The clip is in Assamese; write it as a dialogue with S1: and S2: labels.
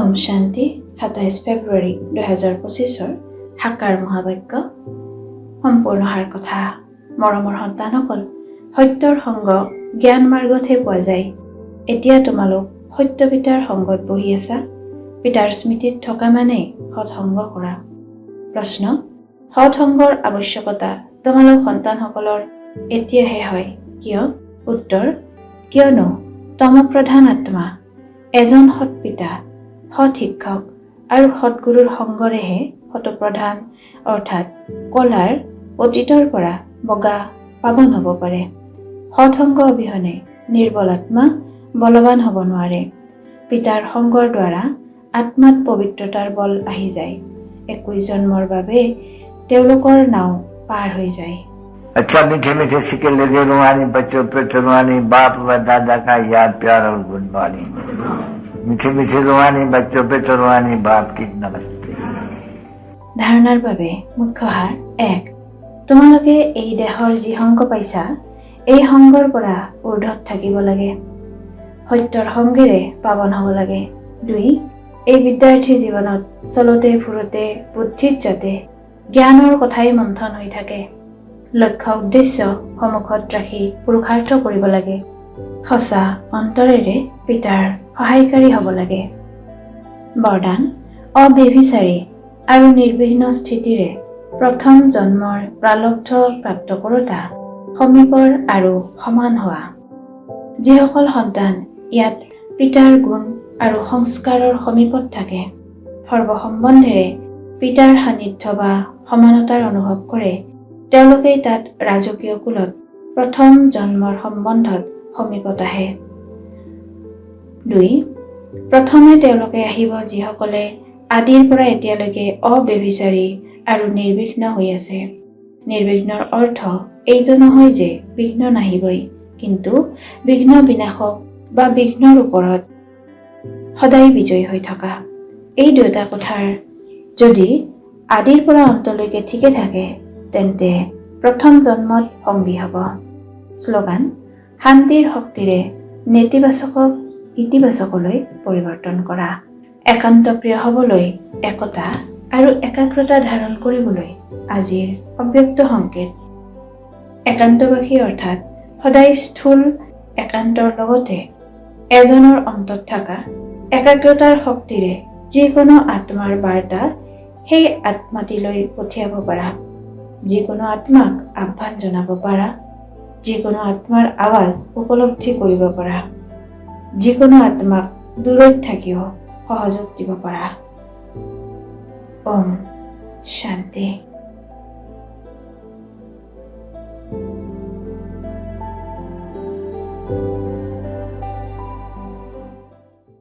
S1: ওম শান্তি ২৭ ফেব্ৰুৱাৰী ২০২৫ সাকাৰ মহাবাক্য সম্পূৰ্ণ হোৱাৰ কথা। মৰমৰ সন্তানসকল, সত্যৰ সংগ জ্ঞান মাৰ্গতহে পোৱা যায়। এতিয়া তোমালোক সত্য পিতাৰ সংগত বহি আছা। পিতাৰ স্মৃতিত থকা মানেই সৎসংগ কৰা। প্ৰশ্ন: সৎসংগৰ আৱশ্যকতা তোমালোক সন্তানসকলৰ এতিয়াহে হয় কিয়? উত্তৰ: কিয়নো তমপ্ৰধান আত্মা এজন সৎ পিতা, সৎ শিক্ষক আৰু সৎগুৰুৰ সংগৰেহে শতপ্ৰধান অৰ্থাৎ কলাৰ অতীতৰ পৰা বগা পাৱন হ'ব পাৰে। সৎসংগ অবিহনে নিৰ্বল আত্মা বলৱান হ'ব নোৱাৰে। পিতাৰ সংগৰ দ্বাৰা আত্মাত পবিত্ৰতাৰ বল আহি যায়। 21 জন্মৰ বাবে তেওঁলোকৰ নাও পাৰ হৈ যায়।
S2: अच्छा मीठे मीठे सिक्के लगे रुहानी बच्चों पे रुहानी बाप व दादा का याद प्यार और गुणवानी। मीठे मीठे रुहानी बच्चों पे रुहानी बाप की नमस्ते।
S1: ধাৰণাৰ বাবে মুখ্য সাৰ 1. তোমালোকে এই দেহৰ যি সংগ পাইছা, এই সংগৰ পৰা ঊৰ্ধত থাকিব লাগে। সত্যৰ সংগেৰে পাৱন হ'ব লাগে। 2. এই বিদ্যাৰ্থী জীৱনত চলতে ফুৰোতে বুদ্ধিত যাতে জ্ঞানৰ কথাই মন্থন হৈ থাকে। লক্ষ্য উদ্দেশ্য সন্মুখত ৰাখি পুৰুষাৰ্থ কৰিব লাগে। সঁচা অন্তৰেৰে পিতাৰ সহায়কাৰী হ'ব লাগে। বৰদান: অব্যভিচাৰী আৰু নিৰ্বিঘ্ন স্থিতিৰে প্ৰথম জন্মৰ প্ৰাৰব্ধ প্ৰাপ্ত কৰোঁতা সমীপৰ আৰু সমান হোৱা। যিসকল সন্তান ইয়াত পিতাৰ গুণ আৰু সংস্কাৰৰ সমীপত থাকে, সৰ্বসম্বন্ধেৰে পিতাৰ সান্নিধ্য বা সমানতাৰ অনুভৱ কৰে, তেওঁলোকেই তাত ৰাজকীয় কুলত প্ৰথম জন্মৰ সম্বন্ধত সমীপত আহে। 2. প্ৰথমে তেওঁলোকে আহিব যিসকলে আদিৰ পৰা এতিয়ালৈকে অব্যভিচাৰী আৰু নিৰ্বিঘ্ন হৈ আছে। নিৰ্বিঘ্নৰ অৰ্থ এইটো নহয় যে বিঘ্ন নাহিবই, কিন্তু বিঘ্ন বিনাশক বা বিঘ্নৰ ওপৰত সদায় বিজয়ী হৈ থকা। এই দুয়োটা কথাৰ যদি আদিৰ পৰা অন্তলৈকে ঠিকে থাকে, তেন্তে প্ৰথম জন্মত সংগী হ'ব। শ্লোগান: শান্তিৰ শক্তিৰে নেতিবাচকক ইতিবাচকলৈ পৰিৱৰ্তন কৰা। একান্ত প্ৰিয় হ'বলৈ একতা আৰু একাগ্ৰতা ধাৰণ কৰিবলৈ আজিৰ অব্যক্ত সংকেত। একান্তবাসী অৰ্থাৎ সদায় স্থূল একান্তৰ লগতে এজনৰ অন্তত থকা একাগ্ৰতাৰ শক্তিৰে যিকোনো আত্মাৰ বাৰ্তা সেই আত্মাটিলৈ পঠিয়াব পাৰা, যিকোনো আত্মাক আহ্বান জনাব পাৰা, যিকোনো আত্মাৰ আৱাজ উপলব্ধি কৰিব পাৰা, যিকোনো আত্মাক দূৰত থাকিও সহযোগ দিব পাৰা। ওম শান্তি।